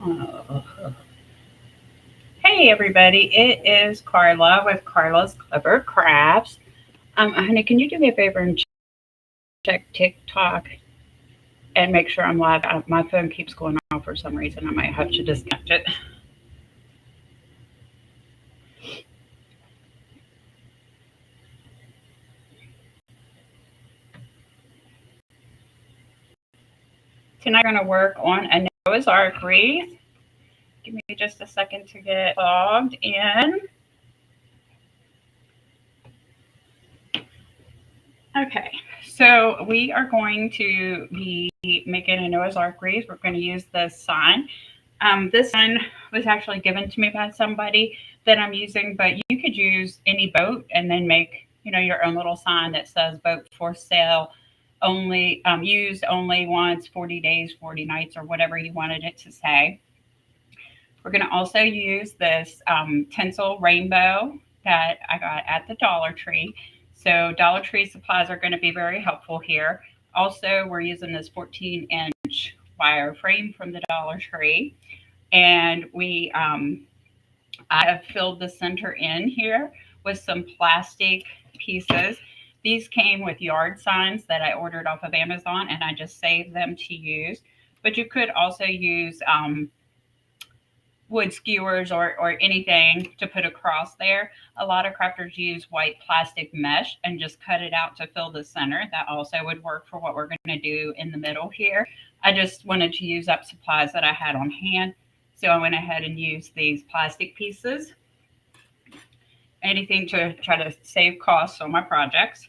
Uh, Hey everybody, it is Karla with Karla's Clever Crafts. Honey, can you do me a favor and check TikTok and make sure I'm live? My phone keeps going off for some reason. I might have to disconnect it. Tonight we're going to work on a Noah's Ark wreath. Give me just a second to get logged in. Okay, so we are going to be making a Noah's Ark wreath. We're going to use this sign. This one was actually given to me by somebody that I'm using, but you could use any boat and then make, your own little sign that says boat for sale, only used only once, 40 days, 40 nights, or whatever you wanted it to say. We're going to also use this tinsel rainbow that I got at the Dollar Tree. So Dollar Tree supplies are going to be very helpful here. Also, we're using this 14-inch wire frame from the Dollar Tree, and I have filled the center in here with some plastic pieces. These came with yard signs that I ordered off of Amazon, and I just saved them to use. But you could also use wood skewers or anything to put across there. A lot of crafters use white plastic mesh and just cut it out to fill the center. That also would work for what we're going to do in the middle here. I just wanted to use up supplies that I had on hand. So I went ahead and used these plastic pieces. Anything to try to save costs on my projects.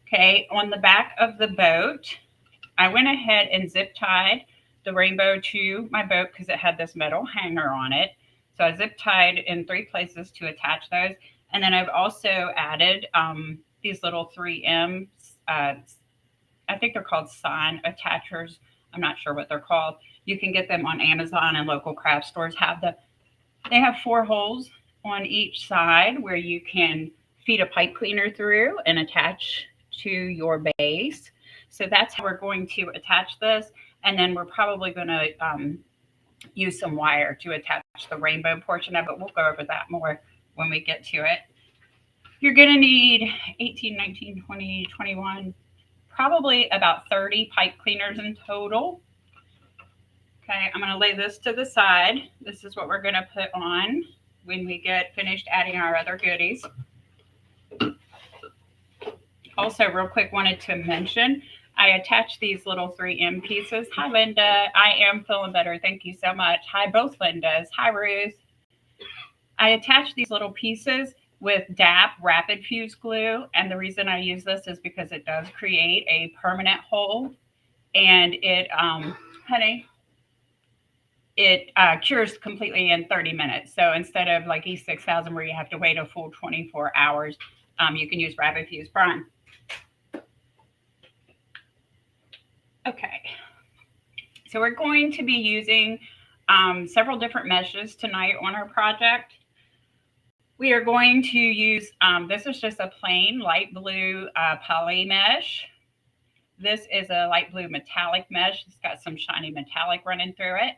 Okay, on the back of the boat, I went ahead and zip tied the rainbow to my boat because it had this metal hanger on it. So I zip tied in 3 places to attach those. And then I've also added these little 3M, I think they're called sign attachers. I'm not sure what they're called. You can get them on Amazon, and local craft stores have them. They have 4 holes on each side where you can feed a pipe cleaner through and attach to your base. So that's how we're going to attach this. And then we're probably going to use some wire to attach the rainbow portion of it. We'll go over that more when we get to it. You're going to need 18, 19, 20, 21, probably about 30 pipe cleaners in total. Okay, I'm going to lay this to the side. This is what we're going to put on when we get finished adding our other goodies. Also, real quick, wanted to mention I attached these little 3M pieces. Hi, Linda. I am feeling better. Thank you so much. Hi, both Lindas. Hi, Ruth. I attached these little pieces with DAP rapid fuse glue. And the reason I use this is because it does create a permanent hole. And it, honey, it cures completely in 30 minutes. So instead of like E6000 where you have to wait a full 24 hours, you can use rapid fuse prime. Okay, so we're going to be using several different meshes tonight on our project. We are going to use, this is just a plain light blue poly mesh. This is a light blue metallic mesh. It's got some shiny metallic running through it.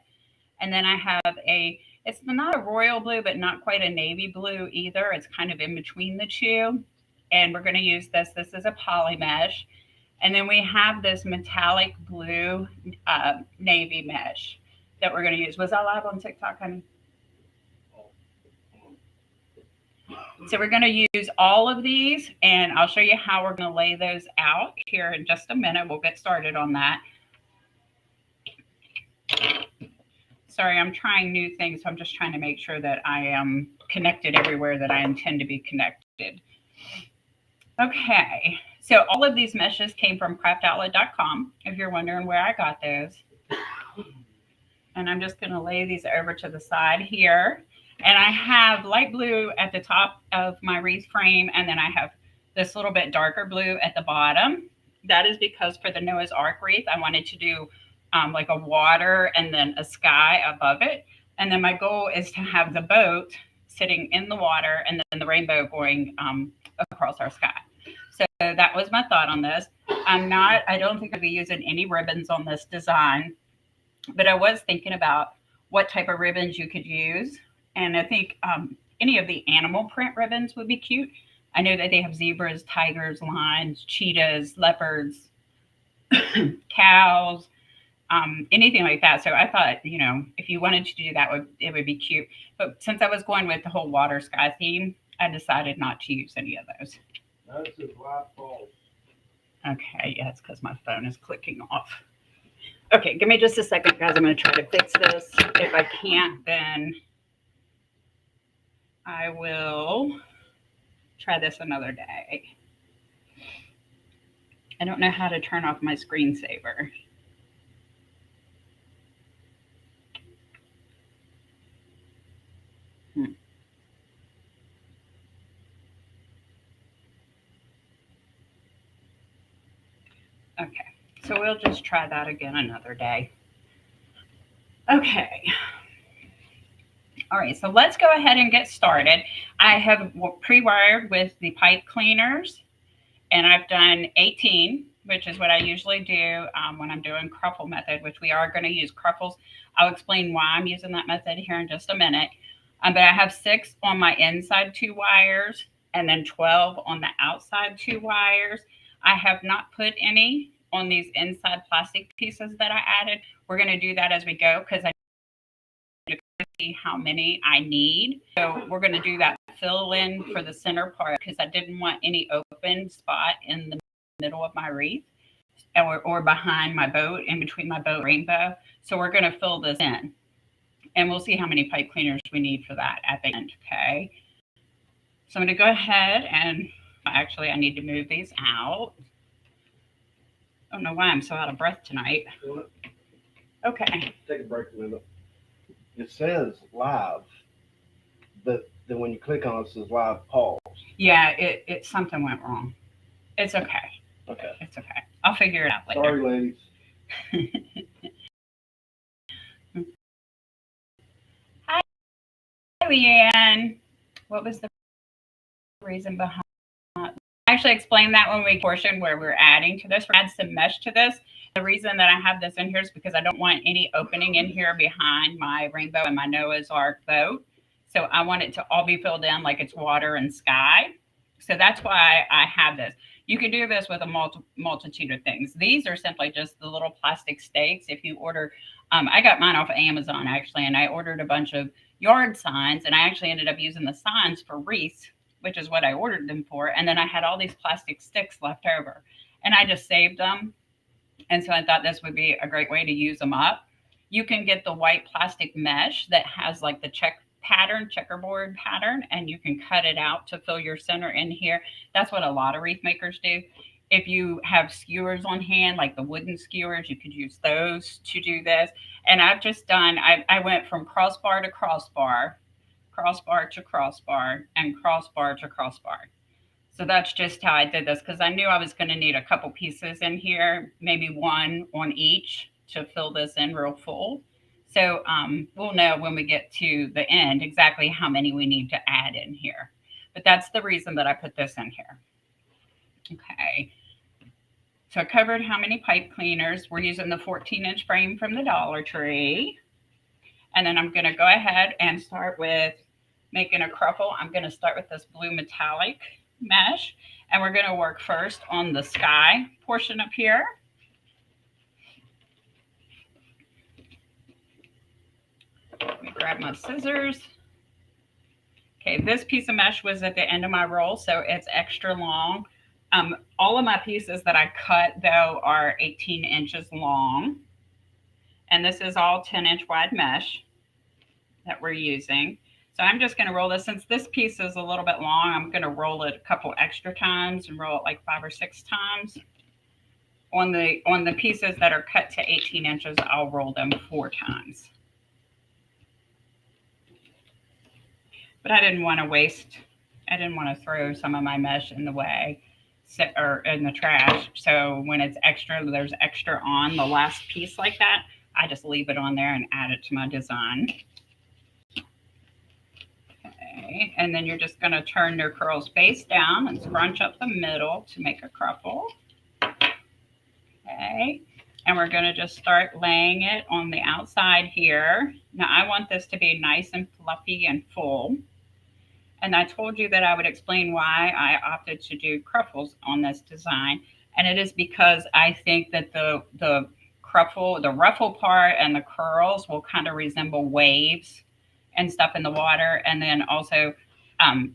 And then I have it's not a royal blue, but not quite a navy blue either. It's kind of in between the two. And we're going to use this. This is a poly mesh. And then we have this metallic blue navy mesh that we're going to use. Was I live on TikTok, honey? So we're going to use all of these, and I'll show you how we're going to lay those out here in just a minute. We'll get started on that. Sorry, I'm trying new things, so I'm just trying to make sure that I am connected everywhere that I intend to be connected. Okay, so all of these meshes came from craftoutlet.com, if you're wondering where I got those. And I'm just going to lay these over to the side here. And I have light blue at the top of my wreath frame, and then I have this little bit darker blue at the bottom. That is because for the Noah's Ark wreath, I wanted to do like a water and then a sky above it. And then my goal is to have the boat sitting in the water and then the rainbow going across our sky. So that was my thought on this. I don't think I'll be using any ribbons on this design, but I was thinking about what type of ribbons you could use. And I think any of the animal print ribbons would be cute. I know that they have zebras, tigers, lions, cheetahs, leopards, cows, anything like that. So I thought, you know, if you wanted to do that, it would be cute. But since I was going with the whole water sky theme, I decided not to use any of those. That's his live false. Okay, yeah, it's because my phone is clicking off. Okay, give me just a second, guys. I'm going to try to fix this. If I can't, then I will try this another day. I don't know how to turn off my screensaver. Okay, so we'll just try that again another day. Okay. All right, so let's go ahead and get started. I have pre-wired with the pipe cleaners, and I've done 18, which is what I usually do when I'm doing Cruffle method, which we are going to use Cruffles. I'll explain why I'm using that method here in just a minute. But I have 6 on my inside 2 wires and then 12 on the outside 2 wires. I have not put any on these inside plastic pieces that I added. We're going to do that as we go because I need to see how many I need. So we're going to do that fill in for the center part because I didn't want any open spot in the middle of my wreath or behind my boat, in between my boat and rainbow. So we're going to fill this in. And we'll see how many pipe cleaners we need for that at the end, okay? So I'm going to go ahead and actually I need to move these out. I don't know why I'm so out of breath tonight. Okay. Take a break a minute. It says live, but then when you click on it, it says live pause. Yeah, it something went wrong. It's okay. Okay. It's okay. I'll figure it out later. Sorry, ladies. Hi, Leanne. What was the reason behind? I actually explained that when we portion where we're adding to this. We're add some mesh to this. The reason that I have this in here is because I don't want any opening in here behind my rainbow and my Noah's Ark boat. So I want it to all be filled in like it's water and sky. So that's why I have this. You can do this with a multitude of things. These are simply just the little plastic stakes. If you order, I got mine off of Amazon actually, and I ordered a bunch of yard signs, and I actually ended up using the signs for wreaths, which is what I ordered them for. And then I had all these plastic sticks left over, and I just saved them. And so I thought this would be a great way to use them up. You can get the white plastic mesh that has like the checkerboard pattern, and you can cut it out to fill your center in here. That's what a lot of wreath makers do. If you have skewers on hand, like the wooden skewers, you could use those to do this. And I've just done, I went from crossbar to crossbar, crossbar to crossbar, and crossbar to crossbar. So that's just how I did this because I knew I was going to need a couple pieces in here, maybe one on each to fill this in real full. So we'll know when we get to the end exactly how many we need to add in here. But that's the reason that I put this in here. Okay. So I covered how many pipe cleaners. We're using the 14-inch frame from the Dollar Tree. And then I'm going to go ahead and start with making a Cruffle. I'm going to start with this blue metallic mesh. And we're going to work first on the sky portion up here. Let me grab my scissors. Okay, this piece of mesh was at the end of my roll, so it's extra long. All of my pieces that I cut, though, are 18 inches long. And this is all 10-inch wide mesh that we're using. So I'm just going to roll this. Since this piece is a little bit long, I'm going to roll it a couple extra times and roll it like 5 or 6 times. On the pieces that are cut to 18 inches, I'll roll them 4 times. But I didn't want to throw some of my mesh in the way or in the trash. So when it's extra, there's extra on the last piece like that, I just leave it on there and add it to my design. Okay, and then you're just going to turn your curls face down and scrunch up the middle to make a Cruffle. Okay, And we're going to just start laying it on the outside here. Now I want this to be nice and fluffy and full. And I told you that I would explain why I opted to do Cruffles on this design. And it is because I think that the Cruffle, the ruffle part and the curls will kind of resemble waves and stuff in the water. And then also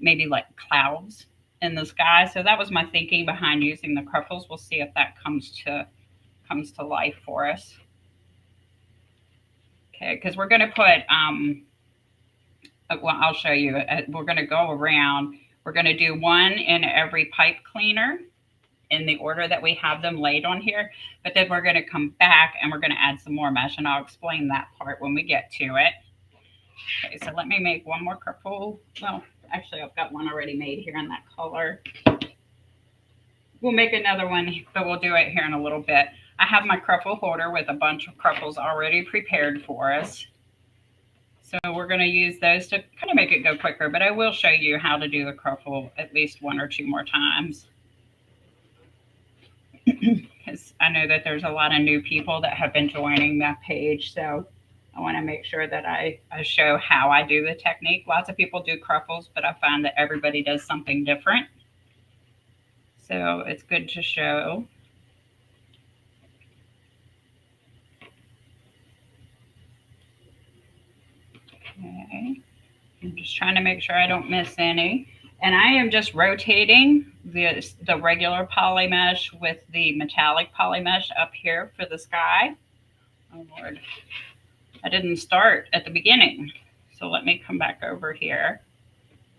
maybe like clouds in the sky. So that was my thinking behind using the Cruffles. We'll see if that comes to life for us. Okay, because we're going to put well, I'll show you. We're going to go around. We're going to do one in every pipe cleaner in the order that we have them laid on here. But then we're going to come back and we're going to add some more mesh, and I'll explain that part when we get to it. Okay, so let me make one more Cruffle. Well, actually, I've got one already made here in that color. We'll make another one, but we'll do it here in a little bit. I have my Cruffle holder with a bunch of Cruffles already prepared for us. So we're going to use those to kind of make it go quicker, but I will show you how to do the Cruffle at least one or two more times. Because I know that there's a lot of new people that have been joining that page, so I want to make sure that I show how I do the technique. Lots of people do Cruffles, but I find that everybody does something different. So it's good to show. Okay, I'm just trying to make sure I don't miss any. And I am just rotating the regular poly mesh with the metallic poly mesh up here for the sky. Oh Lord, I didn't start at the beginning. So let me come back over here.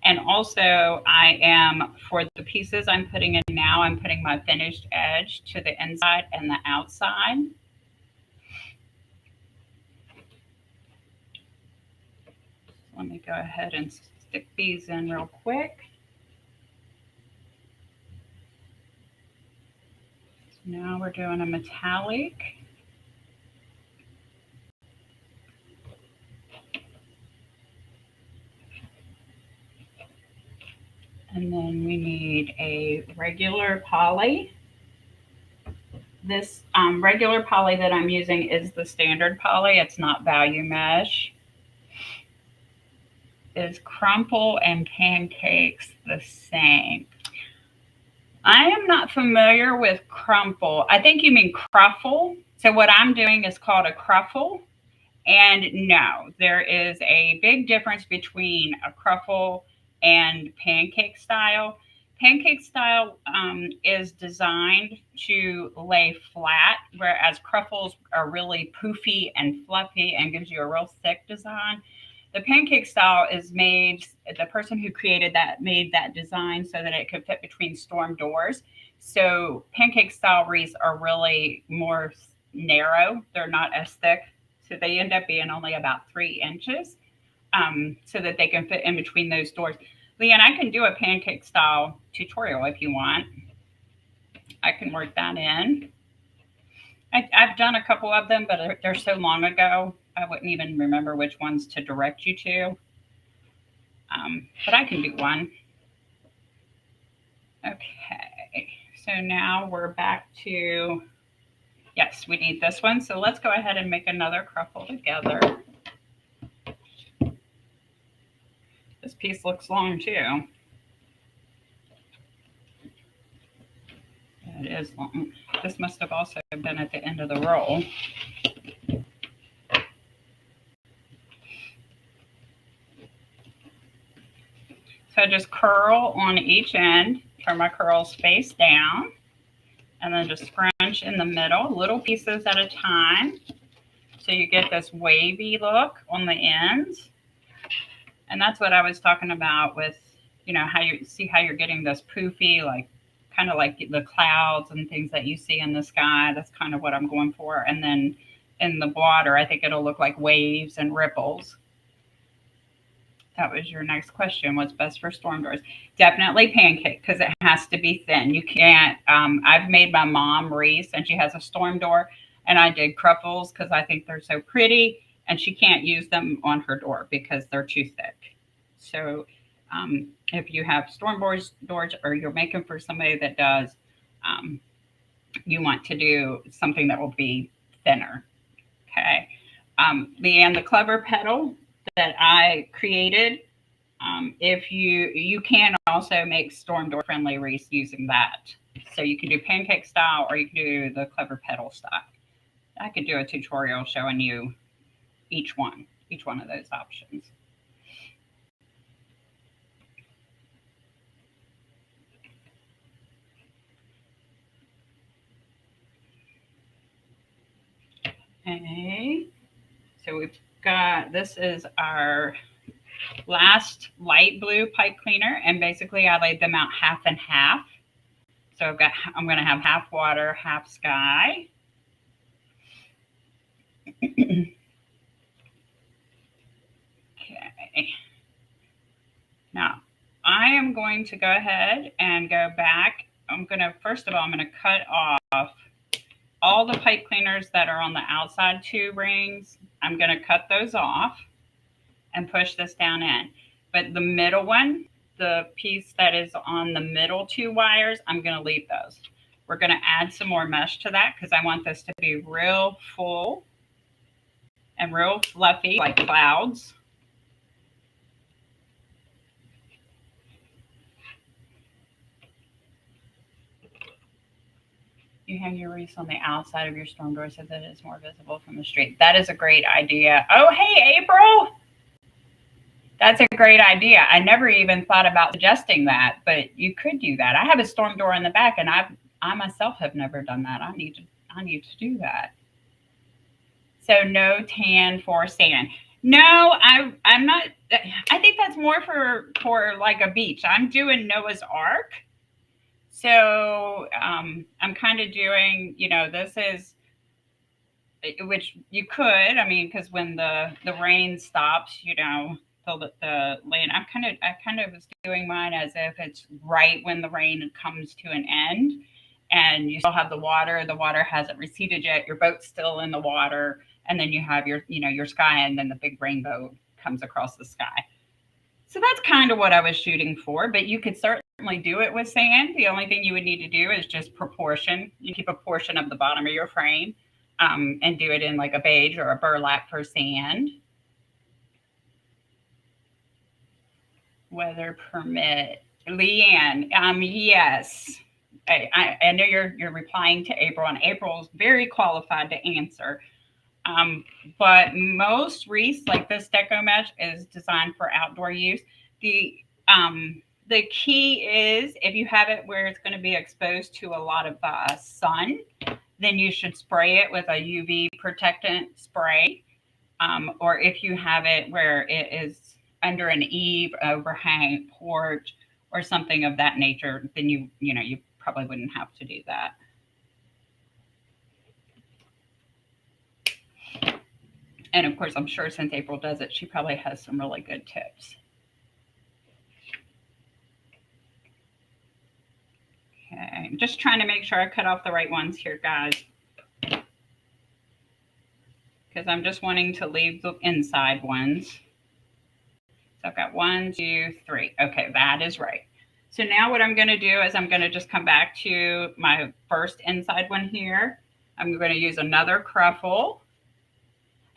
And also I am, for the pieces I'm putting in now, I'm putting my finished edge to the inside and the outside. Let me go ahead and stick these in real quick. So now we're doing a metallic. And then we need a regular poly. This regular poly that I'm using is the standard poly. It's not value mesh. Is Crumple and Pancakes the same? I am not familiar with Crumple. I think you mean Cruffle. So what I'm doing is called a Cruffle. And no, there is a big difference between a Cruffle and pancake style. Pancake style is designed to lay flat, whereas Cruffles are really poofy and fluffy and gives you a real thick design. The pancake style is made, the person who created that made that design so that it could fit between storm doors. So pancake style wreaths are really more narrow. They're not as thick. So they end up being only about 3 inches so that they can fit in between those doors. Leanne, I can do a pancake style tutorial if you want. I can work that in. I've done a couple of them, but they're so long ago, I wouldn't even remember which ones to direct you to. But I can do one. Okay, so now we're back to, yes, we need this one. So let's go ahead and make another Cruffle together. This piece looks long too. It is long. This must have also been at the end of the roll. So just curl on each end, turn my curls face down, and then just scrunch in the middle, little pieces at a time. So you get this wavy look on the ends. And that's what I was talking about with, you know, how you see how you're getting this poofy, like kind of like the clouds and things that you see in the sky. That's kind of what I'm going for. And then in the water, I think it'll look like waves and ripples. That was your next question. What's best for storm doors? Definitely pancake, because it has to be thin. You can't, I've made my mom wreaths and she has a storm door, and I did Cruffles because I think they're so pretty, and she can't use them on her door because they're too thick. So if you have storm doors or you're making for somebody that does, you want to do something that will be thinner. Okay. Leanne, the Klever petal that I created, if you can also make storm door friendly wreaths using that. So you can do pancake style or you can do the Klever petal style. I could do a tutorial showing you each one of those options. Okay, so we've got, this is our last light blue pipe cleaner, and basically I laid them out half and half. So I'm going to have half water, half sky. Okay. Now I am going to go ahead and go back. First of all, I'm going to cut off all the pipe cleaners that are on the outside 2 rings. I'm going to cut those off and push this down in. But the middle one, the piece that is on the middle 2 wires, I'm going to leave those. We're going to add some more mesh to that because I want this to be real full and real fluffy like clouds. You hang your wreaths on the outside of your storm door so that it's more visible from the street. That is a great idea. Oh, hey, April. That's a great idea. I never even thought about suggesting that, but you could do that. I have a storm door in the back, and I myself have never done that. I need to do that. So no tan for sand. No, I'm not. I think that's more for like a beach. I'm doing Noah's Ark. So I'm kind of doing, this is, which you could, I mean, because when the rain stops, the land, I kind of was doing mine as if it's right when the rain comes to an end, and you still have the water hasn't receded yet, your boat's still in the water, and then you have your sky, and then the big rainbow comes across the sky. So that's kind of what I was shooting for, but you could certainly do it with sand. The only thing you would need to do is just proportion. You keep a portion of the bottom of your frame and do it in like a beige or a burlap for sand. Weather permit. Leanne, yes. I know you're replying to April, and April's very qualified to answer. But most wreaths, like this Deco mesh, is designed for outdoor use. The key is if you have it where it's going to be exposed to a lot of sun, then you should spray it with a UV protectant spray. Or if you have it where it is under an eave, overhang, porch, or something of that nature, then you probably wouldn't have to do that. And of course, I'm sure since April does it, she probably has some really good tips. Okay, I'm just trying to make sure I cut off the right ones here, guys. Because I'm just wanting to leave the inside ones. So I've got 1, 2, 3. Okay, that is right. So now what I'm going to do is I'm going to just come back to my first inside one here. I'm going to use another Cruffle.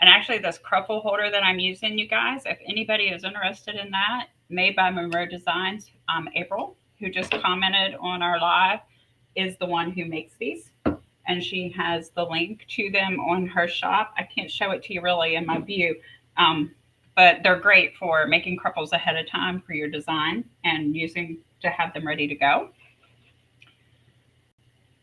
And actually, this Cruffle holder that I'm using, you guys, if anybody is interested in that, made by Monroe Designs, April, who just commented on our live, is the one who makes these. And she has the link to them on her shop. I can't show it to you really in my view, but they're great for making Cruffles ahead of time for your design and using to have them ready to go.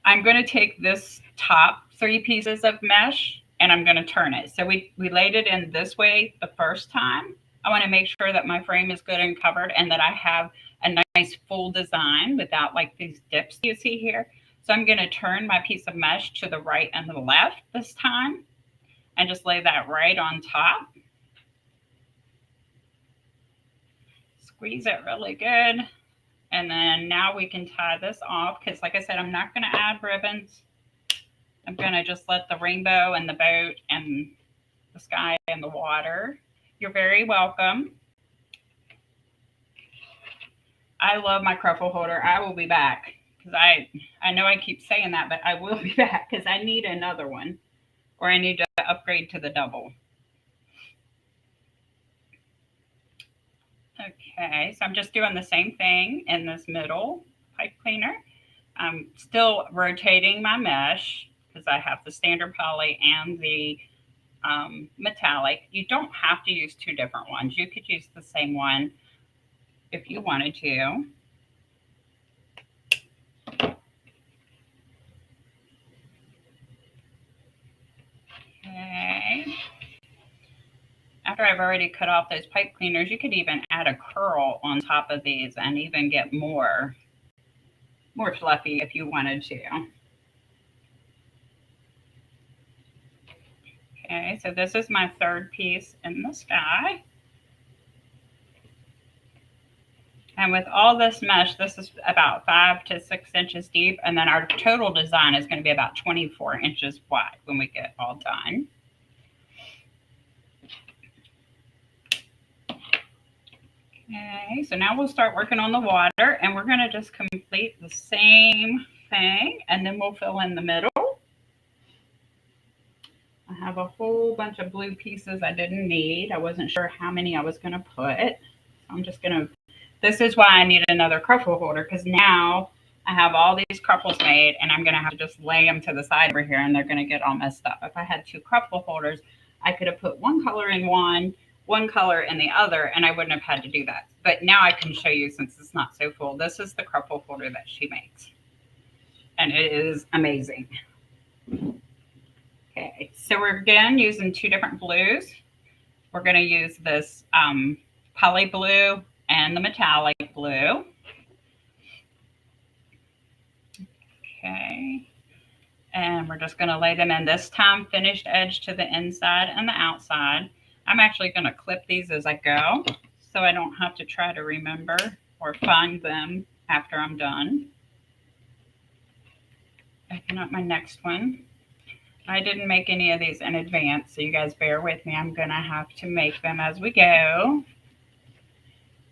I'm going to take this top 3 pieces of mesh and I'm going to turn it. So we laid it in this way the first time. I want to make sure that my frame is good and covered and that I have a nice full design without like these dips you see here. So I'm going to turn my piece of mesh to the right and the left this time and just lay that right on top. Squeeze it really good. And then now we can tie this off because like I said, I'm not going to add ribbons. I'm going to just let the rainbow and the boat and the sky and the water. You're very welcome. I love my Cruffle holder. I will be back because I know I keep saying that, but I will be back because I need another one. or I need to upgrade to the double. Okay, so I'm just doing the same thing in this middle pipe cleaner. I'm still rotating my mesh because I have the standard poly and the metallic. You don't have to use two different ones. You could use the same one if you wanted to. Okay. After I've already cut off those pipe cleaners, you could even add a curl on top of these and even get more fluffy if you wanted to. Okay, so this is my third piece in the sky. And with all this mesh, this is about 5 to 6 inches deep. And then our total design is going to be about 24 inches wide when we get all done. Okay, so now we'll start working on the water, and we're going to just complete the same thing, and then we'll fill in the middle. I have a whole bunch of blue pieces I didn't need. I wasn't sure how many I was going to put. So I'm just going to, this is why I need another Cruffle holder, because now I have all these Cruffles made, and I'm going to have to just lay them to the side over here, and they're going to get all messed up. If I had two Cruffle holders, I could have put one color in one color in the other, and I wouldn't have had to do that. But now I can show you, since it's not so full. This is the Cruffle holder that she makes, and it is amazing. Okay, so we're again using two different blues. We're going to use this poly blue and the metallic blue. Okay, and we're just going to lay them in, this time finished edge to the inside and the outside. I'm actually going to clip these as I go, so I don't have to try to remember or find them after I'm done. Open up my next one. I didn't make any of these in advance, so you guys bear with me. I'm going to have to make them as we go.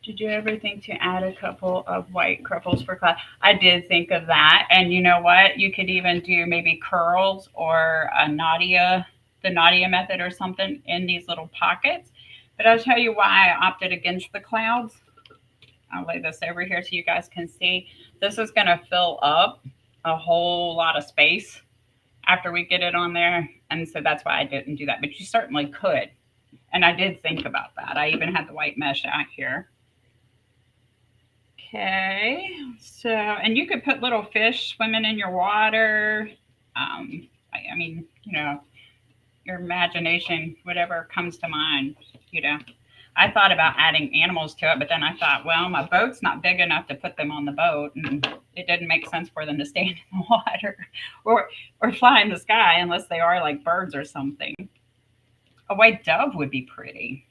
Did you ever think to add a couple of white Cruffles for class? I did think of that. And you know what? You could even do maybe curls or a Nadia, the Nadia method or something in these little pockets. But I'll tell you why I opted against the clouds. I'll lay this over here so you guys can see. This is going to fill up a whole lot of space after we get it on there. And so that's why I didn't do that. But you certainly could. And I did think about that. I even had the white mesh out here. Okay, so, and you could put little fish swimming in your water. I mean, you know, your imagination, whatever comes to mind, you know. I thought about adding animals to it, but then I thought, well, my boat's not big enough to put them on the boat, and it didn't make sense for them to stand in the water or fly in the sky unless they are like birds or something. A white dove would be pretty.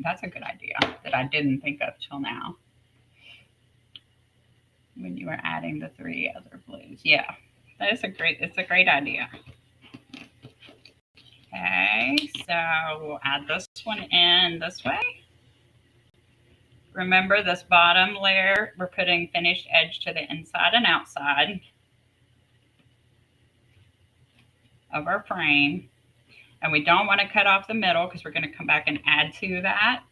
That's a good idea that I didn't think of till now. When you were adding the three other blues. Yeah, it's a great idea. Okay, so we'll add this one in this way. Remember this bottom layer, we're putting finished edge to the inside and outside of our frame. And we don't want to cut off the middle because we're going to come back and add to that.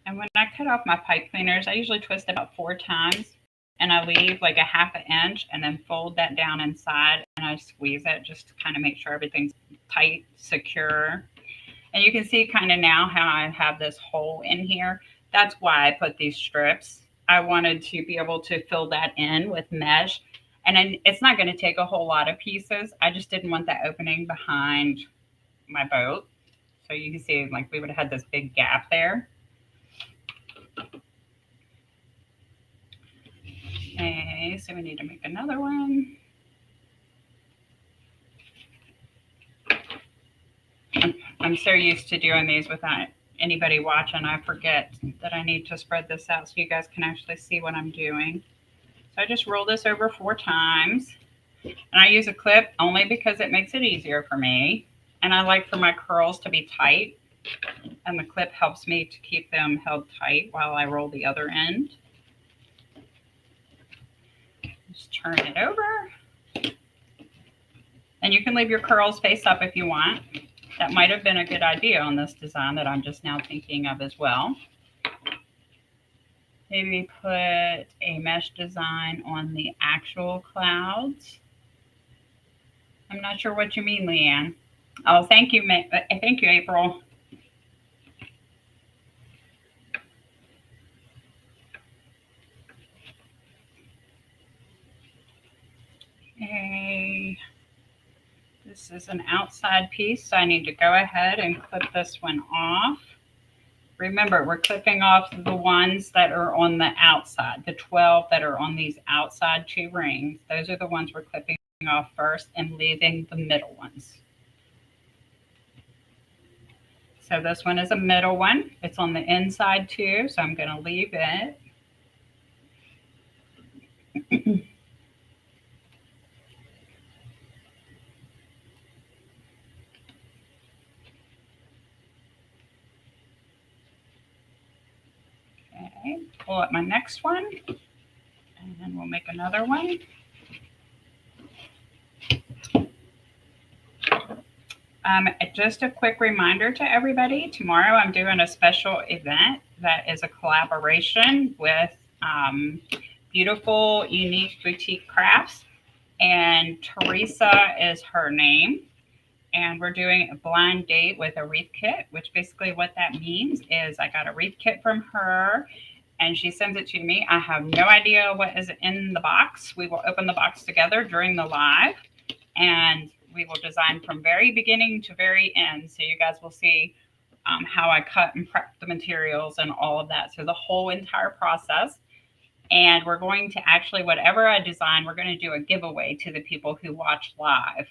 And when I cut off my pipe cleaners, I usually twist it about 4 times, and I leave like a ½ inch and then fold that down inside, and I squeeze it just to kind of make sure everything's tight, secure. And you can see kind of now how I have this hole in here. That's why I put these strips. I wanted to be able to fill that in with mesh. And then it's not going to take a whole lot of pieces. I just didn't want that opening behind my boat. So you can see like we would have had this big gap there. Okay, so we need to make another one. I'm so used to doing these without anybody watching. I forget that I need to spread this out so you guys can actually see what I'm doing. So I just roll this over 4 times. And I use a clip only because it makes it easier for me. And I like for my curls to be tight, and the clip helps me to keep them held tight while I roll the other end. Just turn it over. And you can leave your curls face up if you want. That might have been a good idea on this design that I'm just now thinking of as well. Maybe put a mesh design on the actual clouds. I'm not sure what you mean, Leanne. Oh, thank you, April. Okay. This is an outside piece, so I need to go ahead and clip this one off. Remember, we're clipping off the ones that are on the outside, the 12 that are on these outside 2 rings. Those are the ones we're clipping off first and leaving the middle ones. So this one is a middle one. It's on the inside too, so I'm going to leave it. Okay, pull up my next one, and then we'll make another one. Just a quick reminder to everybody, tomorrow I'm doing a special event that is a collaboration with beautiful, unique boutique crafts, and Teresa is her name. And we're doing a blind date with a wreath kit, which basically what that means is I got a wreath kit from her and she sends it to me. I have no idea what is in the box. We will open the box together during the live, and we will design from very beginning to very end. So you guys will see how I cut and prep the materials and all of that. So the whole entire process. And we're going to actually, whatever I design, we're going to do a giveaway to the people who watch live.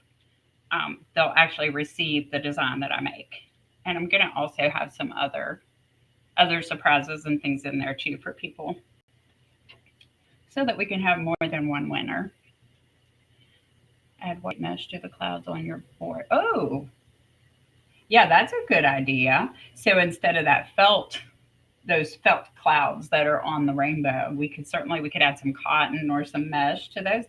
They'll actually receive the design that I make. And I'm going to also have some other surprises and things in there too for people, so that we can have more than one winner. Add white mesh to the clouds on your board. Oh, yeah, that's a good idea. So instead of that those felt clouds that are on the rainbow, we could add some cotton or some mesh to those.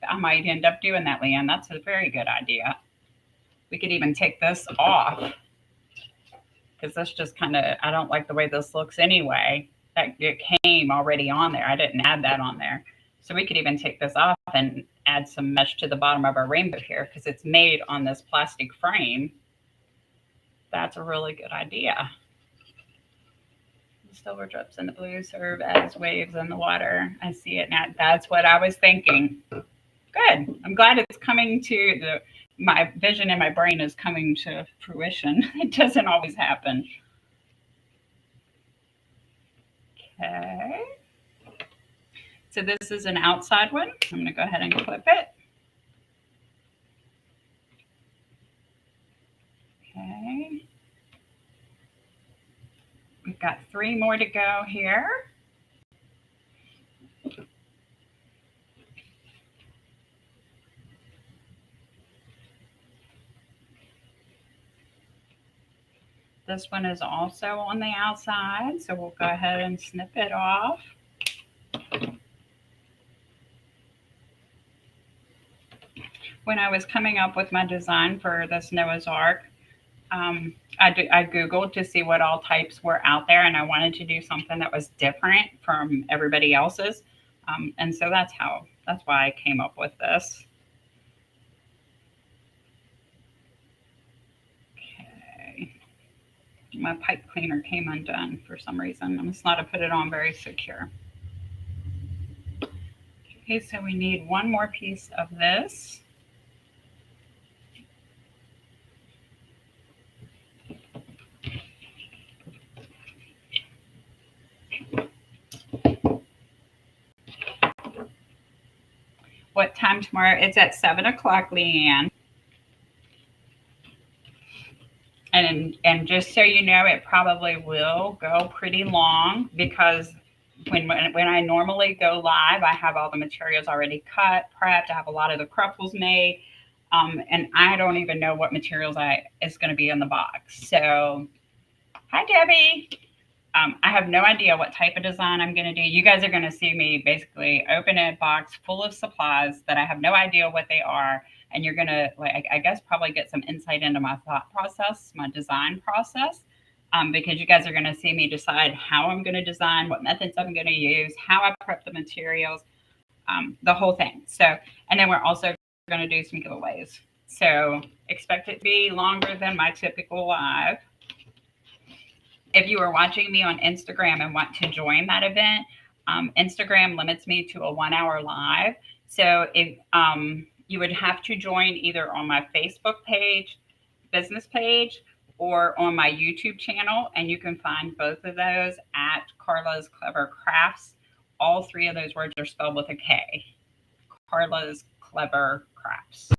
I might end up doing that, Leanne. That's a very good idea. We could even take this off, because this just kind of, I don't like the way this looks anyway. That it came already on there. I didn't add that on there. So we could even take this off and add some mesh to the bottom of our rainbow here, because it's made on this plastic frame. That's a really good idea. The silver drips in the blue serve as waves in the water. I see it now. That's what I was thinking. Good. I'm glad it's coming to my vision in my brain is coming to fruition. It doesn't always happen. Okay. So this is an outside one. I'm going to go ahead and clip it. Okay. We've got 3 more to go here. This one is also on the outside, so we'll go ahead and snip it off. When I was coming up with my design for this Noah's Ark, I Googled to see what all types were out there, and I wanted to do something that was different from everybody else's. And so that's why I came up with this. My pipe cleaner came undone for some reason. I must not have put it on very secure. Okay, so we need one more piece of this. What time tomorrow? It's at 7 o'clock, Leanne. And just so you know, it probably will go pretty long, because when I normally go live, I have all the materials already cut, prepped. I have a lot of the cruffles made. And I don't even know what materials is going to be in the box. So, hi Debbie. I have no idea what type of design I'm going to do. You guys are going to see me basically open a box full of supplies that I have no idea what they are. And you're going to, like, I guess, probably get some insight into my thought process, my design process, because you guys are going to see me decide how I'm going to design, what methods I'm going to use, how I prep the materials, the whole thing. So, and then we're also going to do some giveaways. So expect it to be longer than my typical live. If you are watching me on Instagram and want to join that event, Instagram limits me to a 1 hour live. So if you would have to join either on my Facebook page, business page, or on my YouTube channel, and you can find both of those at Karla's Klever Krafts. All three of those words are spelled with a K. Karla's Klever Krafts.